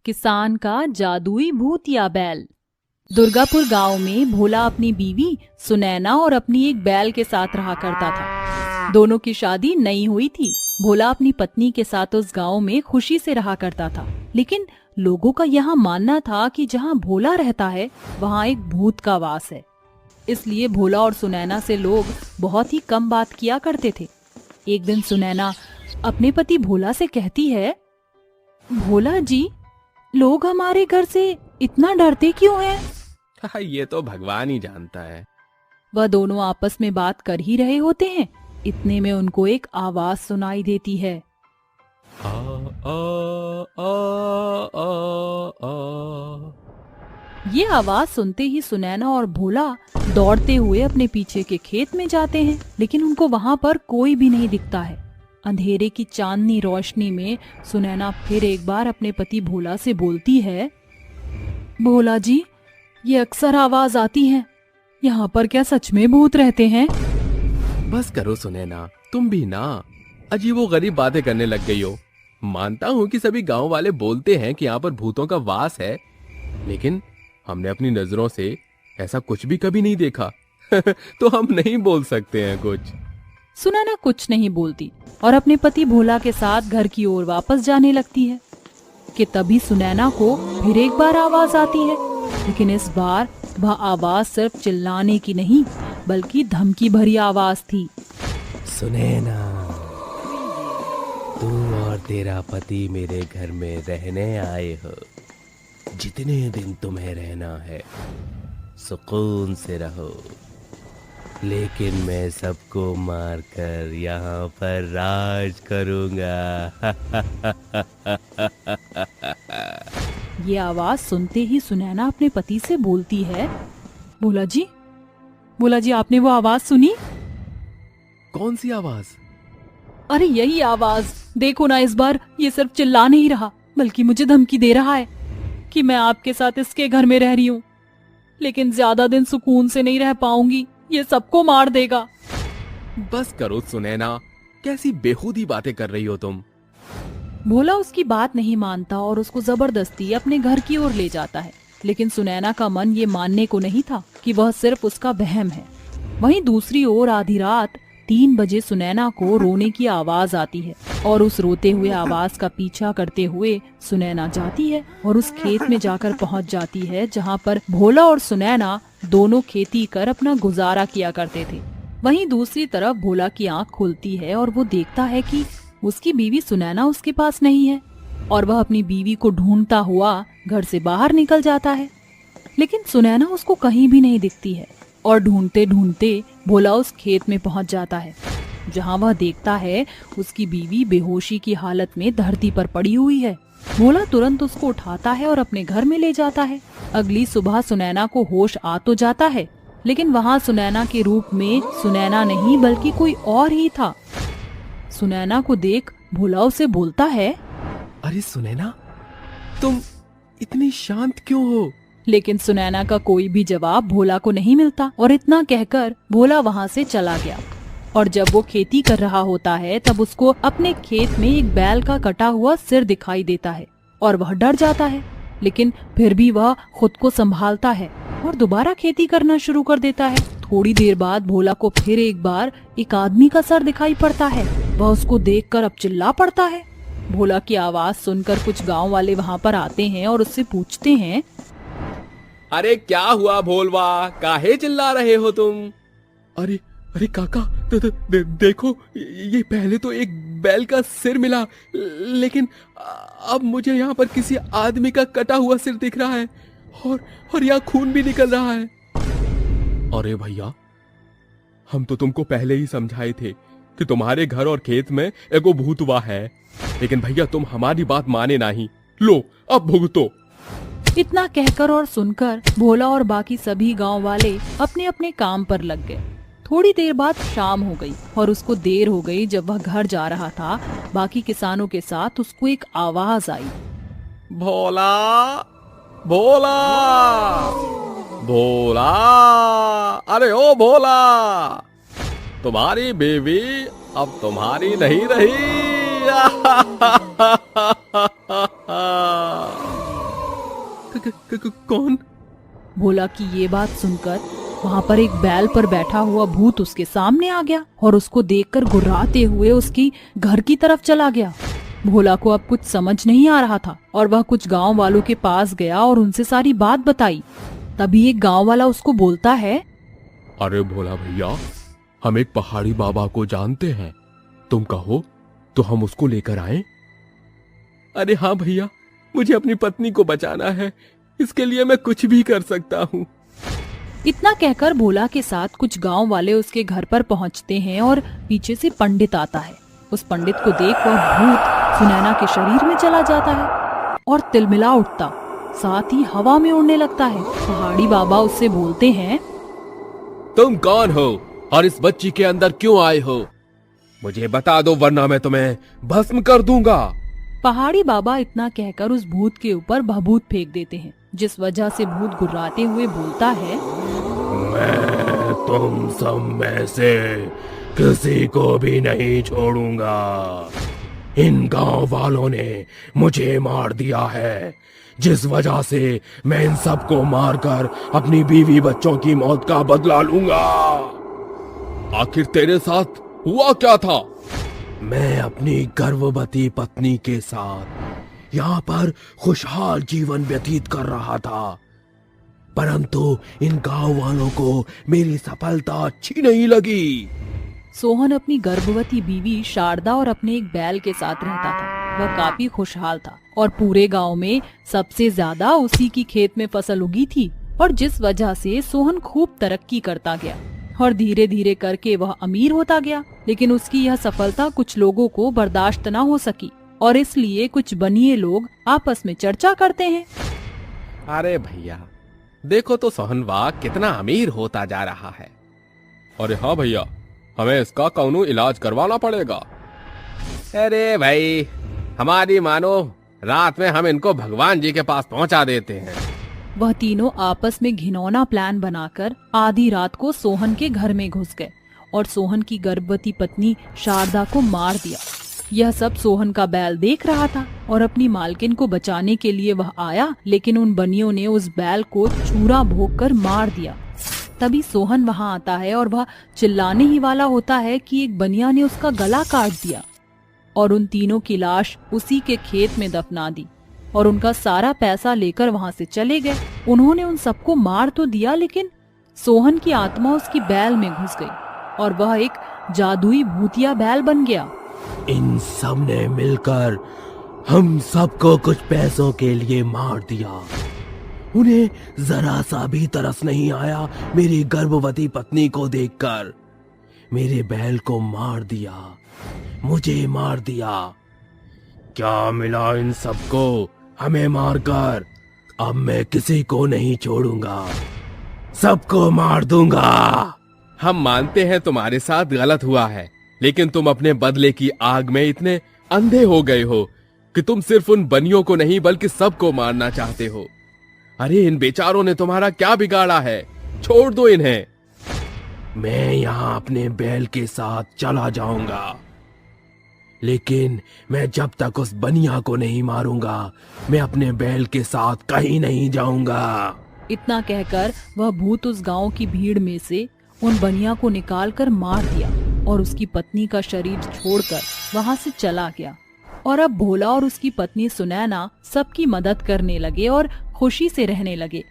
किसान का जादुई भूत या बैल। दुर्गापुर गांव में भोला अपनी बीवी सुनैना और अपनी एक बैल के साथ रहा करता था। दोनों की शादी नहीं हुई थी। भोला अपनी पत्नी के साथ उस गांव में खुशी से रहा करता था, लेकिन लोगों का यहाँ मानना था कि जहाँ भोला रहता है वहाँ एक भूत का वास है। इसलिए भोला और सुनैना से लोग बहुत ही कम बात किया करते थे। एक दिन सुनैना अपने पति भोला से कहती है, भोला जी, लोग हमारे घर से इतना डरते क्यों हैं? ये तो भगवान ही जानता है। वह दोनों आपस में बात कर ही रहे होते हैं, इतने में उनको एक आवाज सुनाई देती है। आ, आ, आ, आ, आ। ये आवाज सुनते ही सुनैना और भोला दौड़ते हुए अपने पीछे के खेत में जाते हैं, लेकिन उनको वहाँ पर कोई भी नहीं दिखता है। अंधेरे की चांदनी रोशनी में सुनैना फिर एक बार अपने पति भोला से बोलती है, भोला जी, ये अक्सर आवाज आती है, यहाँ पर क्या सच में भूत रहते हैं? बस करो सुनैना, तुम भी ना अजीबोगरीब बातें करने लग गई हो। मानता हूँ कि सभी गांव वाले बोलते हैं कि यहाँ पर भूतों का वास है, लेकिन हमने अपनी नजरों से ऐसा कुछ भी कभी नहीं देखा। तो हम नहीं बोल सकते हैं कुछ। सुनैना कुछ नहीं बोलती और अपने पति भोला के साथ घर की ओर वापस जाने लगती है कि तभी सुनैना को फिर एक बार आवाज आती है, लेकिन इस बार वह आवाज सिर्फ चिल्लाने की नहीं बल्कि धमकी भरी आवाज थी। सुनैना, तू और तेरा पति मेरे घर में रहने आए हो। जितने दिन तुम्हें रहना है सुकून से रहो, लेकिन मैं सबको मारकर यहाँ पर राज करूँगा। ये आवाज सुनते ही सुनैना अपने पति से बोलती है, भोला जी, आपने वो आवाज सुनी? कौन सी आवाज? अरे यही आवाज, देखो ना, इस बार ये सिर्फ चिल्ला नहीं रहा बल्कि मुझे धमकी दे रहा है कि मैं आपके साथ इसके घर में रह रही हूँ, लेकिन ज्यादा दिन सुकून से नहीं रह पाऊंगी, ये सबको मार देगा। बस करो सुनैना, कैसी बेहूदी बातें कर रही हो तुम। भोला उसकी बात नहीं मानता और उसको जबरदस्ती अपने घर की ओर ले जाता है, लेकिन सुनैना का मन ये मानने को नहीं था कि वह सिर्फ उसका वहम है। वहीं दूसरी ओर आधी रात 3 बजे सुनैना को रोने की आवाज आती है और उस रोते हुए आवाज का पीछा करते हुए सुनैना जाती है और उस खेत में जाकर पहुंच जाती है जहां पर भोला और सुनैना दोनों खेती कर अपना गुजारा किया करते थे। वहीं दूसरी तरफ भोला की आंख खुलती है और वो देखता है कि उसकी बीवी सुनैना उसके पास नहीं है और वह अपनी बीवी को ढूंढता हुआ घर से बाहर निकल जाता है, लेकिन सुनैना उसको कहीं भी नहीं दिखती है और ढूंढते ढूंढते भोला उस खेत में पहुंच जाता है, जहां वह देखता है उसकी बीवी बेहोशी की हालत में धरती पर पड़ी हुई है। भोला तुरंत उसको उठाता है और अपने घर में ले जाता है। अगली सुबह सुनैना को होश आ तो जाता है, लेकिन वहाँ सुनैना के रूप में सुनैना नहीं बल्कि कोई और ही था। सुनैना को देख भोला उसे बोलता है, अरे सुनैना, तुम इतनी शांत क्यों हो? लेकिन सुनैना का कोई भी जवाब भोला को नहीं मिलता और इतना कहकर भोला वहाँ से चला गया। और जब वो खेती कर रहा होता है तब उसको अपने खेत में एक बैल का कटा हुआ सिर दिखाई देता है और वह डर जाता है, लेकिन फिर भी वह खुद को संभालता है और दोबारा खेती करना शुरू कर देता है। थोड़ी देर बाद भोला को फिर एक बार एक आदमी का सर दिखाई पड़ता है। वह उसको देखकर अब चिल्ला पड़ता है। भोला की आवाज सुनकर कुछ गांव वाले वहाँ पर आते हैं और उससे पूछते हैं, अरे क्या हुआ भोलवा, काहे चिल्ला रहे हो तुम? अरे अरे काका, देखो, ये पहले तो एक बैल का सिर मिला, लेकिन अब मुझे यहाँ पर किसी आदमी का कटा हुआ सिर दिख रहा है और यहाँ खून भी निकल रहा है। अरे भैया, हम तो तुमको पहले ही समझाए थे कि तुम्हारे घर और खेत में एगो भूतवा है, लेकिन भैया तुम हमारी बात माने नहीं। लो अब भुगतो। इतना कहकर और सुनकर भोला और बाकी सभी गांव वाले अपने अपने काम पर लग गए। थोड़ी देर बाद शाम हो गई और उसको देर हो गई। जब वह घर जा रहा था, बाकी किसानों के साथ उसको एक आवाज आई, भोला भोला भोला, अरे ओ भोला, तुम्हारी बीवी अब तुम्हारी नहीं रही। कौन? भोला की ये बात सुनकर वहाँ पर एक बैल पर बैठा हुआ भूत उसके सामने आ गया और उसको देखकर गुर्राते हुए उसकी घर की तरफ चला गया। भोला को अब कुछ समझ नहीं आ रहा था और वह कुछ गांव वालों के पास गया और उनसे सारी बात बताई। तभी एक गांव वाला उसको बोलता है, अरे भोला भैया, हम एक पहाड़ी बाबा को जानते हैं, तुम कहो तो हम उसको लेकर आएं? अरे हाँ भैया, मुझे अपनी पत्नी को बचाना है, इसके लिए मैं कुछ भी कर सकता हूँ। इतना कहकर भोला के साथ कुछ गांव वाले उसके घर पर पहुंचते हैं और पीछे से पंडित आता है। उस पंडित को देख वह भूत सुनैना के शरीर में चला जाता है और तिलमिला उठता, साथ ही हवा में उड़ने लगता है। पहाड़ी बाबा उससे बोलते हैं, तुम कौन हो और इस बच्ची के अंदर क्यों आए हो? मुझे बता दो वरना मैं तुम्हें भस्म कर दूंगा। पहाड़ी बाबा इतना कहकर उस भूत के ऊपर भभूत फेंक देते हैं, जिस वजह से भूत गुर्राते हुए बोलता है, मैं तुम सब में से किसी को भी नहीं छोड़ूंगा। इन गांव वालों ने मुझे मार दिया है, जिस वजह से मैं इन सबको मारकर अपनी बीवी बच्चों की मौत का बदला लूंगा। आखिर तेरे साथ हुआ क्या था? मैं अपनी गर्भवती पत्नी के साथ यहाँ पर खुशहाल जीवन व्यतीत कर रहा था, परंतु इन गांव वालों को मेरी सफलता अच्छी नहीं लगी। सोहन अपनी गर्भवती बीवी शारदा और अपने एक बैल के साथ रहता था। वह काफी खुशहाल था और पूरे गांव में सबसे ज्यादा उसी की खेत में फसल उगी थी, और जिस वजह से सोहन खूब तरक्की करता गया और धीरे धीरे करके वह अमीर होता गया। लेकिन उसकी यह सफलता कुछ लोगों को बर्दाश्त न हो सकी और इसलिए कुछ बनिए लोग आपस में चर्चा करते हैं, अरे भैया, देखो तो सोहनवा कितना अमीर होता जा रहा है। अरे हाँ भैया, हमें इसका कौनो इलाज करवाना पड़ेगा। अरे भाई, हमारी मानो, रात में हम इनको भगवान जी के पास पहुंचा देते हैं। वह तीनों आपस में घिनौना प्लान बनाकर आधी रात को सोहन के घर में घुस गए और सोहन की गर्भवती पत्नी शारदा को मार दिया। यह सब सोहन का बैल देख रहा था और अपनी मालकिन को बचाने के लिए वह आया, लेकिन उन बनियों ने उस बैल को चूरा भोंक कर मार दिया। तभी सोहन वहाँ आता है और वह चिल्लाने ही वाला होता है कि एक बनिया ने उसका गला काट दिया और उन तीनों की लाश उसी के खेत में दफना दी और उनका सारा पैसा लेकर वहाँ से चले गए। उन्होंने उन सबको मार तो दिया, लेकिन सोहन की आत्मा उसकी बैल में घुस गई और वह एक जादुई भूतिया बैल बन गया। इन सब ने मिलकर हम सबको कुछ पैसों के लिए मार दिया। उन्हें जरा सा भी तरस नहीं आया मेरी गर्भवती पत्नी को देखकर। मेरे बैल को मार दिया, मुझे मार दिया। क्या मिला इन सबको हमें मारकर? अब मैं किसी को नहीं छोड़ूंगा, सबको मार दूंगा। हम मानते हैं तुम्हारे साथ गलत हुआ है, लेकिन तुम अपने बदले की आग में इतने अंधे हो गए हो कि तुम सिर्फ उन बनियों को नहीं बल्कि सबको मारना चाहते हो। अरे इन बेचारों ने तुम्हारा क्या बिगाड़ा है? छोड़ दो इन्हें। मैं यहाँ अपने बैल के साथ चला जाऊंगा, लेकिन मैं जब तक उस बनिया को नहीं मारूंगा, मैं अपने बैल के साथ कहीं नहीं जाऊंगा। इतना कहकर वह भूत उस गांव की भीड़ में से उन बनिया को निकालकर मार दिया और उसकी पत्नी का शरीर छोड़कर वहां से चला गया। और अब भोला और उसकी पत्नी सुनैना सबकी मदद करने लगे और खुशी से रहने लगे।